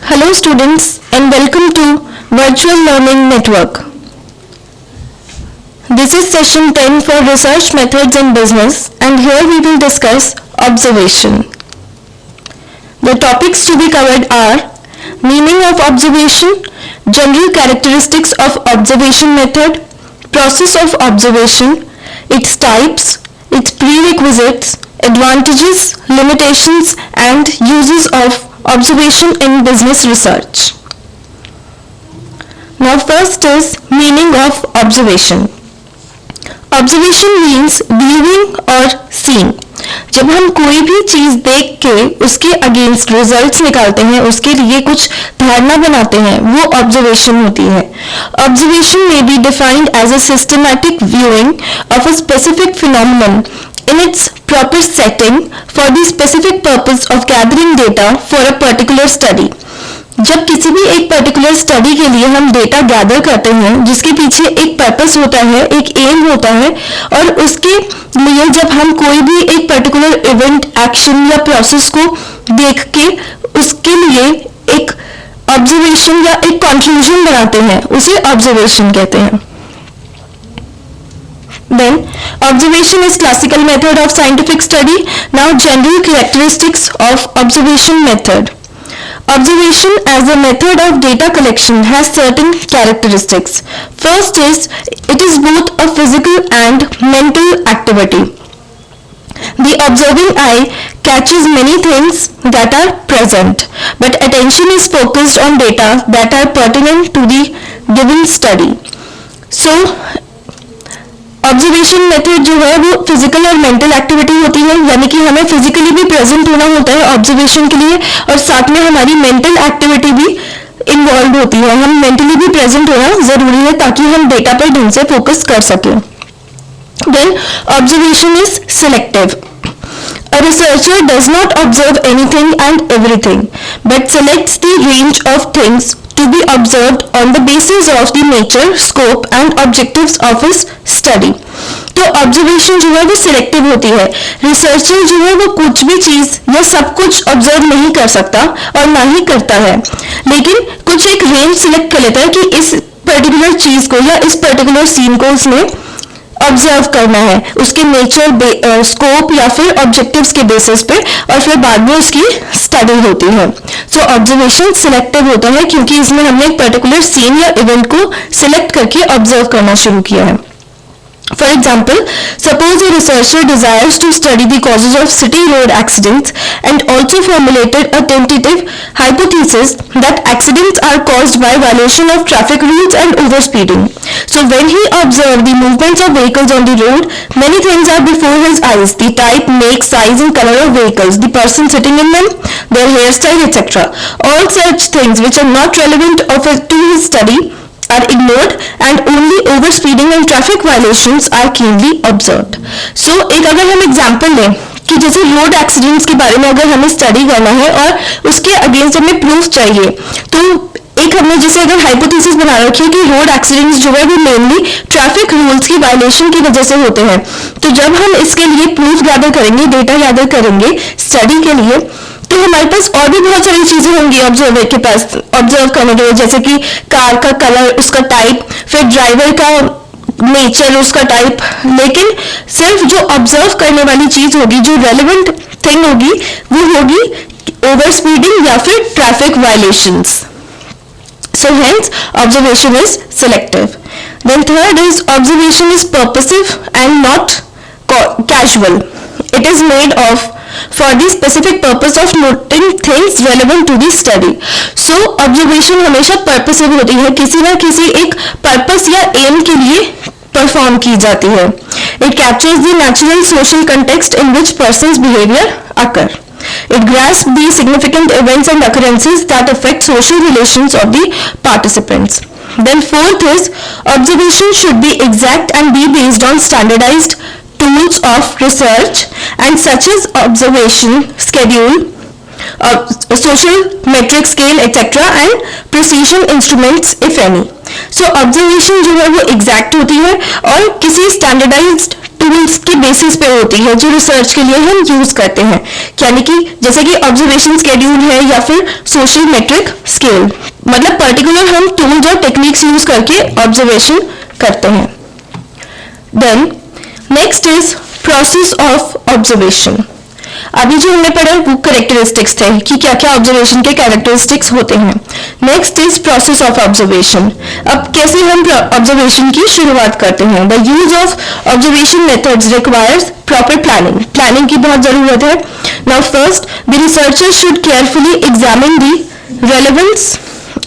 Hello students and welcome to Virtual Learning Network. This is session 10 for Research Methods in Business, and here we will discuss observation. The topics to be covered are meaning of observation, general characteristics of observation method, process of observation, its types, its prerequisites, advantages, limitations and uses of observation in business research. Now first is meaning of observation. Observation means viewing or seeing. जब हम कोई भी चीज देख के उसके against results निकालते हैं, उसके लिए कुछ धारणा बनाते हैं, वो ऑब्जर्वेशन होती है. Observation may be defined as a systematic viewing of a specific phenomenon in its proper setting for the specific purpose of gathering data for a particular study. जब किसी भी एक पर्टिकुलर स्टडी के लिए हम डेटा गैदर करते हैं जिसके पीछे एक पर्पस होता है, एक एम होता है, और उसके लिए जब हम कोई भी एक पर्टिकुलर इवेंट, एक्शन या प्रोसेस को देख के उसके लिए एक ऑब्जर्वेशन या एक कंक्लूजन बनाते हैं, उसे ऑब्जर्वेशन कहते हैं. Then observation is classical method of scientific study. Now general characteristics of observation method. Observation as a method of data collection has certain characteristics. First is, it is both a physical and mental activity. The observing eye catches many things that are present, but attention is focused on data that are pertinent to the given study. So, observation method जो है वो physical और mental activity होती है, यानी कि हमें physically भी प्रेजेंट होना होता है ऑब्जर्वेशन के लिए, और साथ में हमारी मेंटल एक्टिविटी भी इन्वॉल्व होती है. हम मेंटली भी प्रेजेंट होना जरूरी है ताकि हम डेटा पर ढंग से फोकस कर सकें. Then observation is selective. A researcher does not observe anything and everything, but selects the range of things to be observed on the basis of the nature, scope and objectives of his study. तो observation जो है वो selective होती है. Researcher जो है वो कुछ भी चीज या सब कुछ ऑब्जर्व नहीं कर सकता और ना ही करता है, लेकिन कुछ एक रेंज सिलेक्ट कर लेता है कि इस पर्टिकुलर चीज को या इस पर्टिकुलर सीन को उसने ऑब्जर्व करना है, उसके नेचर, स्कोप या फिर ऑब्जेक्टिव्स के बेसिस पे, और फिर बाद में उसकी स्टडी होती है. सो ऑब्जर्वेशन सिलेक्टिव होता है क्योंकि इसमें हमने एक पर्टिकुलर सीन या इवेंट को सिलेक्ट करके ऑब्जर्व करना शुरू किया है. For example, suppose a researcher desires to study the causes of city road accidents and also formulated a tentative hypothesis that accidents are caused by violation of traffic rules and overspeeding. So when he observed the movements of vehicles on the road, many things are before his eyes: the type, make, size and color of vehicles, the person sitting in them, their hairstyle, etc. All such things which are not relevant to his study are ignored and only overspeeding and traffic violations are keenly observed. So एक अगर हम example लें कि जैसे road accidents के बारे में अगर हमें स्टडी करना है और उसके अगेंस्ट हमें प्रूफ चाहिए, तो एक हमने जैसे अगर हाइपोथेसिस बना रखी है कि रोड एक्सीडेंट्स जो है वो मेनली ट्रैफिक रूल्स की वायलेशन की वजह से होते हैं, तो जब हम इसके लिए प्रूफ गैदर करेंगे, डेटा गैदर करेंगे स्टडी के लिए, तो हमारे पास और भी बहुत सारी चीजें होंगी ऑब्जर्व करने के लिए, जैसे कि कार का कलर, उसका टाइप, फिर ड्राइवर का नेचर, उसका टाइप. लेकिन सिर्फ जो ऑब्जर्व करने वाली चीज होगी, जो रेलेवेंट थिंग होगी, वो होगी ओवर स्पीडिंग या फिर traffic violations. So hence observation is selective. Then third is observation is purposive and not casual. It is made of for the specific purpose of noting things relevant to the study. So observation हमेशा purposive होती है, किसी ना किसी एक purpose या aim के लिए perform की जाती है. It captures the natural social context in which person's behavior occur. It grasps the significant events and occurrences that affect social relations of the participants. Then fourth is observation should be exact and be based on standardized tools of research and such as observation schedule, social metric scale etc. and precision instruments if any. So observation जो है वो exact होती है और किसी standardized tools के basis पे होती है जो रिसर्च के लिए हम यूज करते हैं, यानी कि जैसे कि ऑब्जर्वेशन स्केड्यूल है या फिर सोशल मेट्रिक स्केल, मतलब पर्टिकुलर हम टूल्स और टेक्निक्स यूज करके ऑब्जर्वेशन करते हैं। Then next is process of observation. अभी जो हमने पढ़ा वो कैरेक्टरिस्टिक्स थे कि क्या क्या ऑब्जर्वेशन के कैरेक्टरिस्टिक्स होते हैं। Next is process of observation. अब कैसे हम ऑब्जर्वेशन की शुरुआत करते हैं। The use of observation methods requires proper planning की बहुत जरूरत है। Now first the researcher should carefully examine the relevance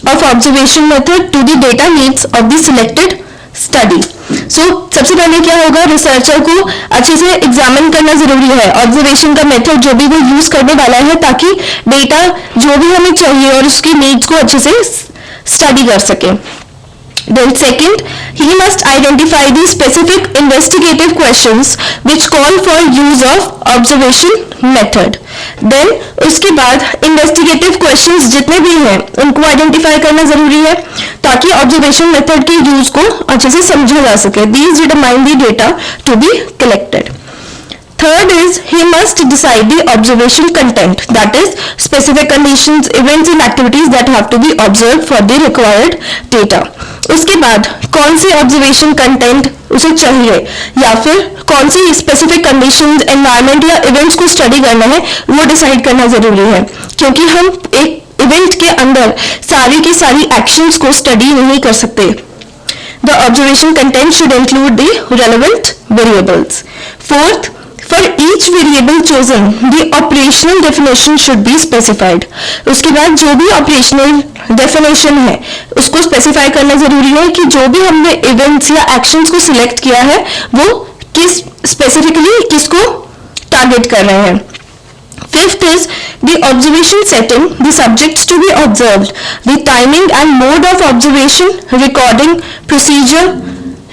of observation method to the data needs of the selected study. So सबसे पहले क्या होगा, रिसर्चर को अच्छे से एग्जामिन करना जरूरी है ऑब्जर्वेशन का मेथड जो भी वो यूज करने वाला है, ताकि डेटा जो भी हमें चाहिए और उसकी नीड्स को अच्छे से स्टडी कर सके। Then second, he must identify the specific investigative questions which call for use of observation method. Then उसके बाद investigative questions जितने भी हैं उनको identify करना जरूरी है ताकि observation method के use को अच्छे से समझा जा सके। These determine the data to be collected. Third is he must decide the observation content, that is specific conditions, events and activities that have to be observed for the required data. उसके बाद कौन सी observation content उसे चाहिए या फिर कौन सी specific conditions, environment या events को स्टडी करना है वो डिसाइड करना जरूरी है, क्योंकि हम एक इवेंट के अंदर सारी की सारी एक्शंस को स्टडी नहीं कर सकते। The observation content should include the relevant variables. Fourth, for each variable chosen, the operational definition should be specified. उसके बाद जो भी ऑपरेशनल डेफिनेशन है उसको स्पेसिफाई करना जरूरी है कि जो भी हमने इवेंट्स या एक्शंस को सिलेक्ट किया है वो किस स्पेसिफिकली किसको टारगेट कर रहे हैं। Fifth is the observation setting, the subjects to be observed, the timing and mode of observation, recording procedure,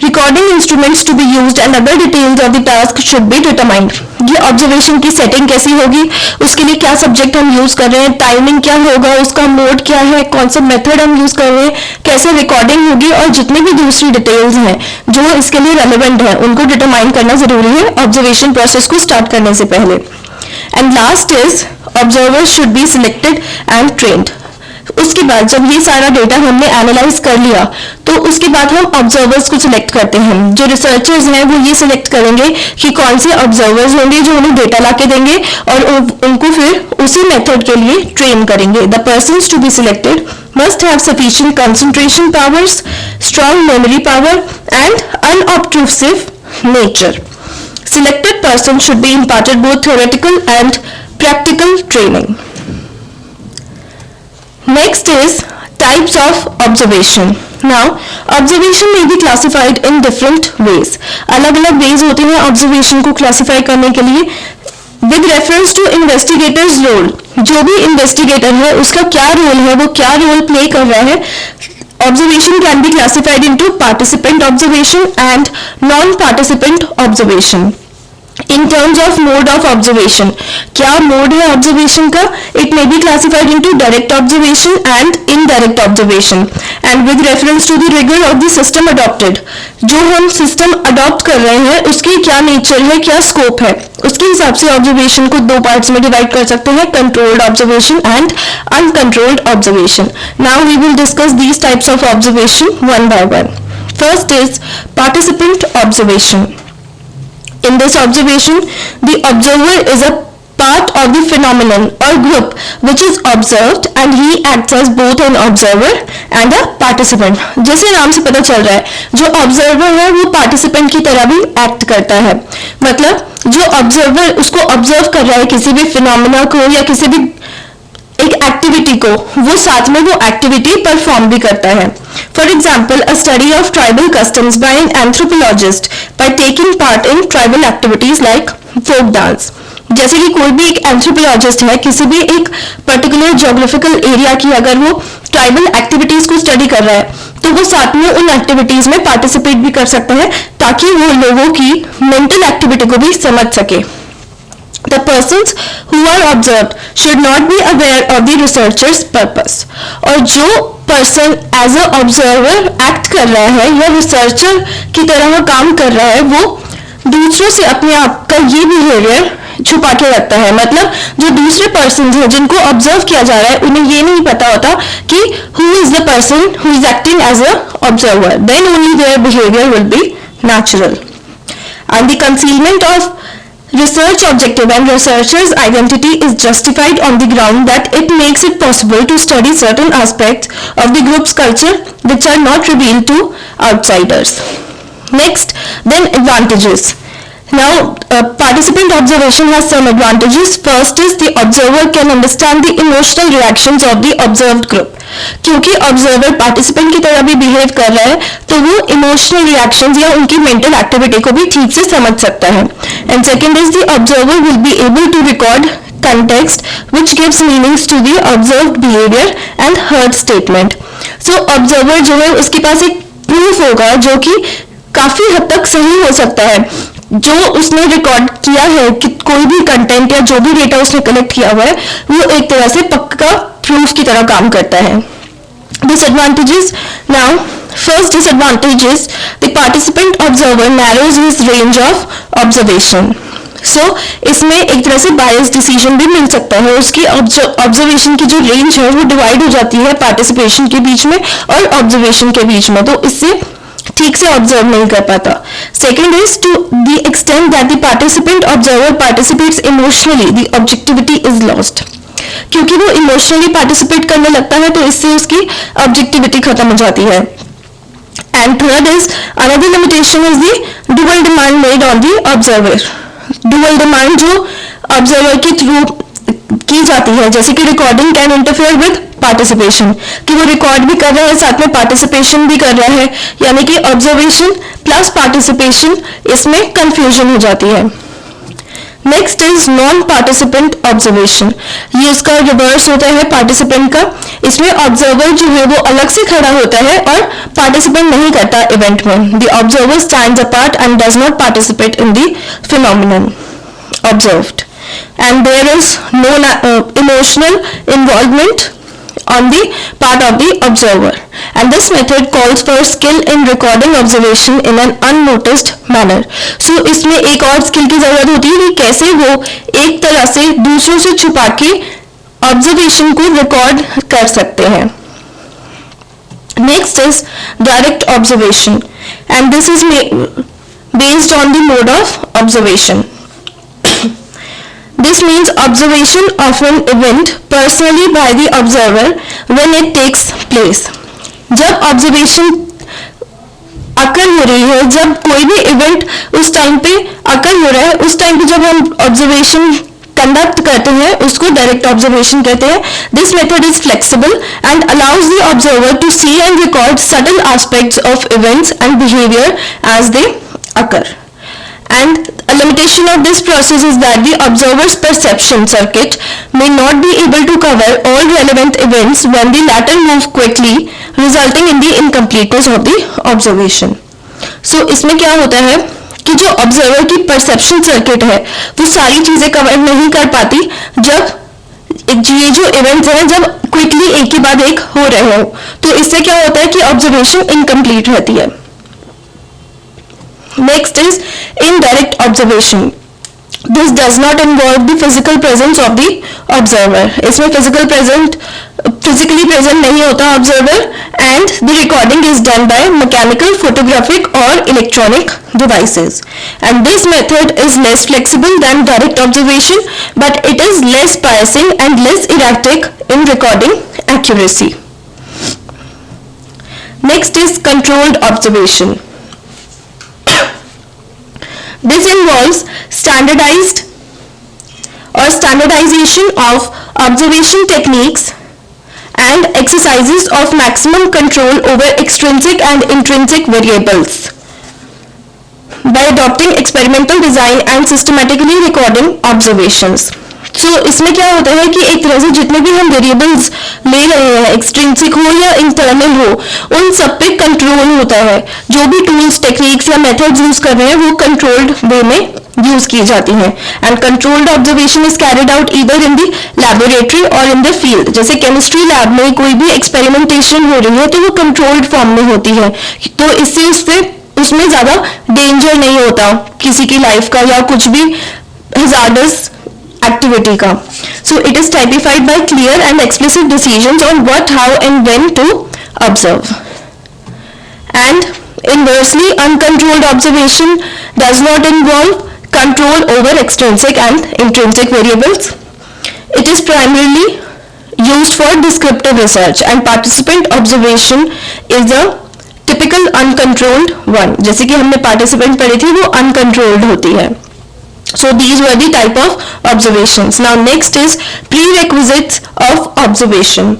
recording instruments to be used and other details of the task should be determined. ये observation की setting कैसी होगी, उसके लिए क्या subject हम use कर रहे हैं, टाइमिंग क्या होगा, उसका मोड क्या है, कौन सा मेथड हम यूज कर रहे हैं, कैसे रिकॉर्डिंग होगी और जितनी भी दूसरी डिटेल्स हैं जो इसके लिए रेलेवेंट है उनको डिटरमाइन करना जरूरी है ऑब्जर्वेशन प्रोसेस को स्टार्ट करने से पहले। And last is observers should be selected and trained. उसके बाद जब ये सारा डेटा हमने एनालाइज कर लिया तो उसके बाद हम ऑब्जर्वर्स को सिलेक्ट करते हैं। जो रिसर्चर्स हैं वो ये सिलेक्ट करेंगे कि कौन से ऑब्जर्वर्स होंगे जो उन्हें डेटा ला के देंगे और उनको फिर उसी मेथड के लिए ट्रेन करेंगे। The persons to be selected must have sufficient concentration powers, strong memory power and unobtrusive nature. Selected person should be imparted both theoretical and practical training. Next is types of observation. Now, observation may be classified in different ways. अलग-अलग ways होते हैं observation को classify करने के लिए। With reference to investigator's role, जो भी investigator है उसका क्या role है, वो क्या role play कर रहा है, observation can be classified into participant observation and non-participant observation. In terms of mode of observation, क्या मोड है ऑब्जर्वेशन का, it may be classified into direct observation and indirect observation. And with reference to the rigor of the system adopted, जो हम system adopt कर रहे हैं उसकी क्या नेचर है, क्या स्कोप है, उसके हिसाब से ऑब्जर्वेशन को दो पार्ट्स में डिवाइड कर सकते हैं, controlled observation and uncontrolled observation. Now we will discuss these types of observation one by one. First is participant observation. In this observation, the observer is a part of the phenomenon or group which is observed and he acts as both an observer and a participant. जैसे नाम से पता चल रहा है जो observer है वो participant की तरह भी act करता है, मतलब जो observer उसको observe कर रहा है किसी भी phenomena को या किसी भी एक एक्टिविटी को, वो साथ में वो एक्टिविटी परफॉर्म भी करता है. For example a study of tribal customs by an anthropologist by taking part in tribal activities like folk dance. जैसे कि कोई भी एक एंथ्रोपोलॉजिस्ट है किसी भी एक पर्टिकुलर ज्योग्राफिकल एरिया की अगर वो ट्राइबल एक्टिविटीज को स्टडी कर रहा है तो वो साथ में उन एक्टिविटीज में पार्टिसिपेट भी कर सकता है ताकि वो लोगों की मेंटल एक्टिविटी को भी समझ सके. The persons who are observed should not be aware of the researcher's purpose. और जो person as a observer act कर रहा है या researcher की तरह काम कर रहा है वो दूसरों से अपने आप का ये बिहेवियर छुपा के रखता है, मतलब जो दूसरे पर्सन हैं जिनको ऑब्जर्व किया जा रहा है उन्हें ये नहीं पता होता कि who is the person who is acting as a observer, then only their behaviour will be natural. And the concealment of research objective and researcher's identity is justified on the ground that it makes it possible to study certain aspects of the group's culture which are not revealed to outsiders. Next, then advantages. Now, participant observation has some advantages. First is the observer can understand the emotional reactions of the observed group. क्योंकि observer participant की तरह भी behave कर रहा है तो वो emotional reactions या उनकी मेंटल एक्टिविटी को भी ठीक से समझ सकता है. And second is the observer will be able to record context which gives meanings to the observed behavior and heard statement. So observer जो है उसके पास एक प्रूफ होगा जो कि काफी हद तक सही हो सकता है. जो उसने रिकॉर्ड किया है कि कोई भी कंटेंट या जो भी डेटा उसने कलेक्ट किया हुआ है वो एक तरह से पक्का प्रूफ की तरह काम करता है. Disadvantages. Now, first disadvantage is the participant observer narrows his range of observation. So, इसमें एक तरह से बायस डिसीजन भी मिल सकता है. उसकी ऑब्जर्वेशन की जो रेंज है वो डिवाइड हो जाती है पार्टिसिपेशन के बीच में और ऑब्जर्वेशन के बीच में, तो इससे ठीक से ऑब्जर्व नहीं कर पाता. Second is to the extent that the participant observer participates emotionally the objectivity is lost. क्योंकि वो इमोशनली पार्टिसिपेट करने लगता है तो इससे उसकी ऑब्जेक्टिविटी खत्म हो जाती है. And third is another limitation is the dual demand made on the observer. Dual demand जो ऑब्जर्वर के थ्रू की जाती है, जैसे कि recording can interfere with participation, कि वो रिकॉर्ड भी कर रहा है साथ में पार्टिसिपेशन भी कर रहा है, यानी कि ऑब्जर्वेशन प्लस पार्टिसिपेशन इसमें कंफ्यूजन हो जाती है. Next is non participant observation. ये उसका रिवर्स होता है पार्टिसिपेंट का. इसमें ऑब्जर्वर जो है वो अलग से खड़ा होता है और पार्टिसिपेंट नहीं करता इवेंट में. The observer stands apart and does not participate in the phenomenon observed, and there is no emotional involvement on the part of the observer, and this method calls for skill in recording observation in an unnoticed manner. So इसमें एक और skill की जरूरत होती है कि कैसे वो एक तरह से दूसरों से छुपा के ऑब्जर्वेशन को रिकॉर्ड कर सकते हैं. Next is direct observation, and this is based on the mode of observation. This means observation of an event personally by the observer when it takes place. जब observation अकर हो रही है, जब कोई भी इवेंट उस टाइम पे अकर हो रहा है, उस टाइम पे जब हम ऑब्जर्वेशन कंडक्ट करते हैं उसको डायरेक्ट ऑब्जर्वेशन कहते हैं. This method is flexible and allows the observer to see and record subtle aspects of events and behaviour as they occur. And a limitation of this process is that the observer's perception circuit may not be able to cover all relevant events when the latter move quickly, resulting in the incompleteness of the observation. So इसमें क्या होता है कि जो observer की perception circuit है वो सारी चीजें कवर नहीं कर पाती जब ये जो इवेंट्स हैं जब क्विकली एक के बाद एक हो रहे हो, तो इससे क्या होता है कि ऑब्जर्वेशन इनकम्प्लीट रहती है. Next is indirect observation. This does not involve the physical presence of the observer. इसमें physically present नहीं होता observer, and the recording is done by mechanical, photographic or electronic devices. And this method is less flexible than direct observation, but it is less biasing and less erratic in recording accuracy. Next is controlled observation. This involves standardization of observation techniques and exercises of maximum control over extrinsic and intrinsic variables by adopting experimental design and systematically recording observations. So इसमें क्या होता है कि एक तरह से जितने भी हम वेरिएबल्स ले रहे हैं, एक्सट्रिंसिक हो या इंटरनल हो, उन सब पे कंट्रोल होता है. जो भी टूल्स, टेक्निक्स या मेथड्स यूज कर रहे हैं वो कंट्रोल्ड वे में यूज की जाती हैं. And controlled observation is carried out either in the laboratory और इन द फील्ड. जैसे केमिस्ट्री लैब में कोई भी एक्सपेरिमेंटेशन हो रही है तो वो कंट्रोल्ड फॉर्म में होती है, तो इससे उस पर उसमें ज़्यादा डेंजर नहीं होता किसी की लाइफ का या कुछ भी hazardous activity का. So it is typified by clear and explicit decisions on what, how and when to observe. And inversely, uncontrolled observation does not involve control over extrinsic and intrinsic variables. It is primarily used for descriptive research and participant observation is a typical uncontrolled one. जैसे कि हमने participant पढ़ी थी वो uncontrolled होती है. So these were the type of observations. Now next is prerequisites of observation.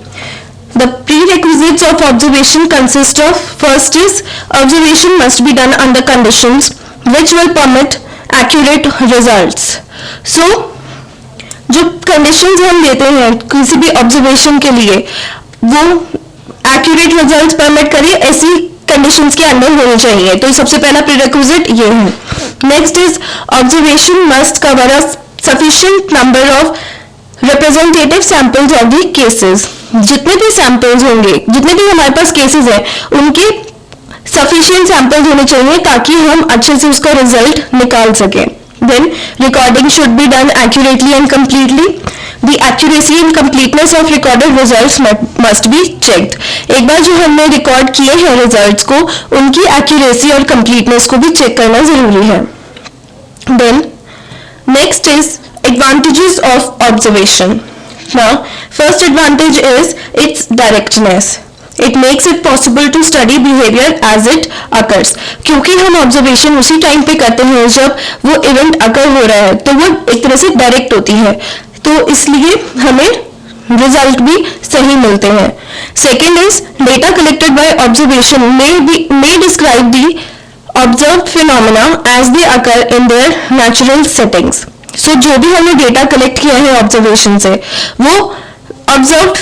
The prerequisites of observation consist of, first is observation must be done under conditions which will permit accurate results. So जो conditions हम देते हैं किसी भी observation के लिए वो accurate results permit करे ऐसी conditions के अंदर होनी चाहिए. तो सबसे पहला prerequisite ये है. Next is observation must cover a sufficient number of representative samples of the cases. जितने भी samples होंगे, जितने भी हमारे पास cases हैं, उनके sufficient samples होने चाहिए ताकि हम अच्छे से उसका result निकाल सकें. Then recording should be done accurately and completely. The accuracy and completeness of recorded results must be checked. एक बार जो हमने रिकॉर्ड किए हैं रिजल्ट्स को उनकी accuracy और completeness को भी चेक करना जरूरी है. Then next is advantages of observation. Now first advantage is its directness. It makes it possible to study behavior as it occurs. क्योंकि हम observation उसी टाइम पे करते हैं जब वो event occur हो रहा है तो वो एक तरह से direct होती है तो इसलिए हमें result भी सही मिलते हैं. Second is data collected by observation may describe the observed phenomena as they occur in their natural settings. So जो भी हमने data collect किया है observation से वो ऑब्जर्व्ड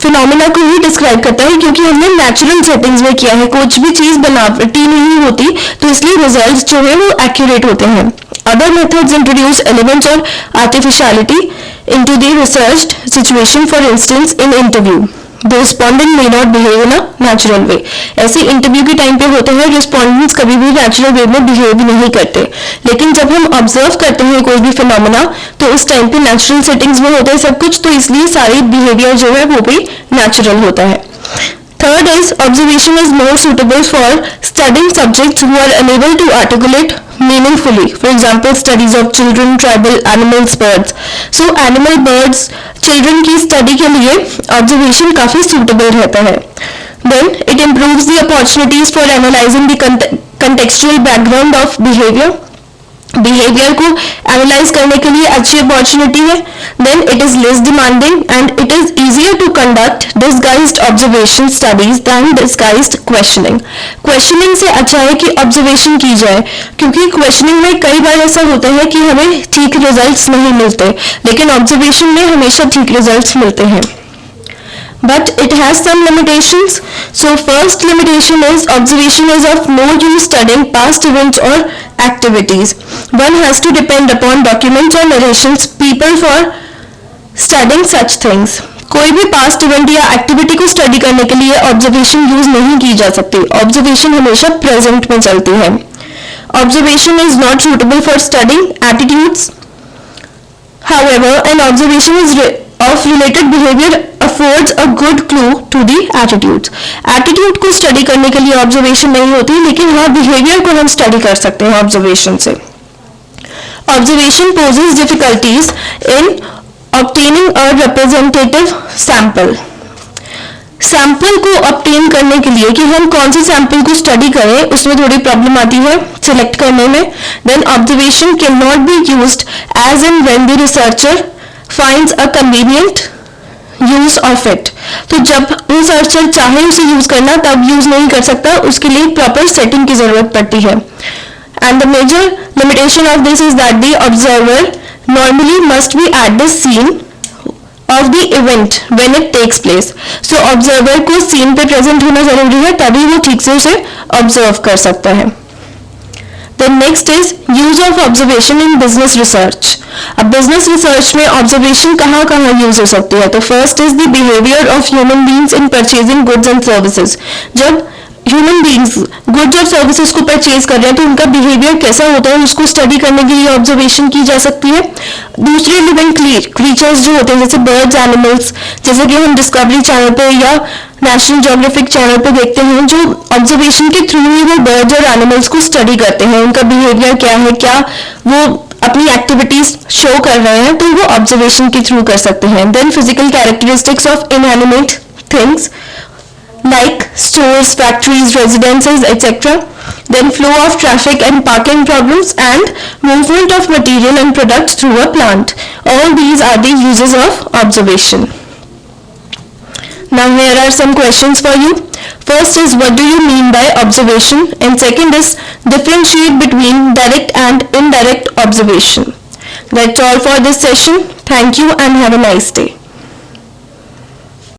फिनोमेना को ही डिस्क्राइब करता है क्योंकि हमने नेचुरल सेटिंग्स में किया है कुछ भी चीज बनावटी नहीं होती तो इसलिए रिजल्ट्स जो है वो एक्यूरेट होते हैं. अदर मेथड्स इंट्रोड्यूस एलिमेंट्स और artificiality into the researched situation. For instance in interview the respondent may not behave in a natural way. ऐसे इंटरव्यू के टाइम पे होते हैं रिस्पोंडेंट्स कभी भी नेचुरल वे में बिहेव नहीं करते लेकिन जब हम ऑब्जर्व करते हैं कोई भी फिनोमेना तो उस टाइम पे नेचुरल सेटिंग्स में होता है सब कुछ तो इसलिए सारी बिहेवियर जो है वो भी नेचुरल होता है. Third is observation is more suitable for studying subjects who are unable to articulate meaningfully. For example, studies of children, tribal animals, birds. So animal, birds, children की study के लिए observation काफी suitable रहता है. Then it improves the opportunities for analyzing the contextual background of behavior. Behaviour को analyse करने के लिए अच्छी अपॉर्चुनिटी है. Then it is less demanding and it is easier to conduct disguised observation studies than disguised questioning. Questioning से अच्छा है कि ऑब्जर्वेशन की जाए क्योंकि क्वेश्चनिंग में कई बार ऐसा होता है कि हमें ठीक रिजल्ट्स नहीं मिलते लेकिन ऑब्जर्वेशन में हमेशा ठीक रिजल्ट्स मिलते हैं. But it has some limitations. So first limitation is observation is of no use studying past events or activities. One has to depend upon documents or narrations people for studying such things. कोई भी past event या activity को study करने के लिए observation use नहीं की जा सकती. Observation हमेशा present में चलती है. Observation is not suitable for studying attitudes. However, an observation is of related behavior affords a good clue to the attitudes. Attitude को study करने के लिए observation नहीं होती लेकिन हाँ behavior को हम study कर सकते हैं observation से. Observation poses difficulties in obtaining a representative sample. Sample को ऑब्टेन करने के लिए कि हम कौन से सैंपल को स्टडी करें उसमें थोड़ी प्रॉब्लम आती है सिलेक्ट करने में. Then observation can not be used as and when the researcher finds a convenient use of it. तो जब रिसर्चर चाहे उसे यूज करना तब यूज नहीं कर सकता उसके लिए प्रॉपर सेटिंग की जरूरत पड़ती है. And the major limitation of this is that the observer normally must be at the scene of the event when it takes place. So observer को scene पे present होना जरूरी है तभी वो ठीक से उसे observe कर सकता है. Then next is use of observation in business research. अब business research में observation कहाँ use हो सकती है. तो first is the behavior of human beings in purchasing goods and services. जब ह्यूमन बींग्स गुड्स और सर्विसेज को परचेज कर रहे हैं तो उनका बिहेवियर कैसा होता है उसको स्टडी करने के लिए ऑब्जर्वेशन की जा सकती है. दूसरे लिविंग क्रीचर्स जो होते हैं जैसे बर्ड्स, एनिमल्स, जैसे कि हम डिस्कवरी चैनल पे या नेशनल ज्योग्राफिक चैनल पे देखते हैं, जो ऑब्जर्वेशन के थ्रू ही वो बर्ड्स और एनिमल्स को स्टडी करते हैं, उनका बिहेवियर क्या है, क्या वो अपनी एक्टिविटीज शो कर रहे हैं, तो वो ऑब्जर्वेशन के थ्रू कर सकते हैं. Then physical characteristics of inanimate things like stores, factories, residences, etc. Then flow of traffic and parking problems and movement of material and products through a plant. All these are the uses of observation. Now here are some questions for you. First is what do you mean by observation, and second is differentiate between direct and indirect observation. That's all for this session. Thank you and have a nice day.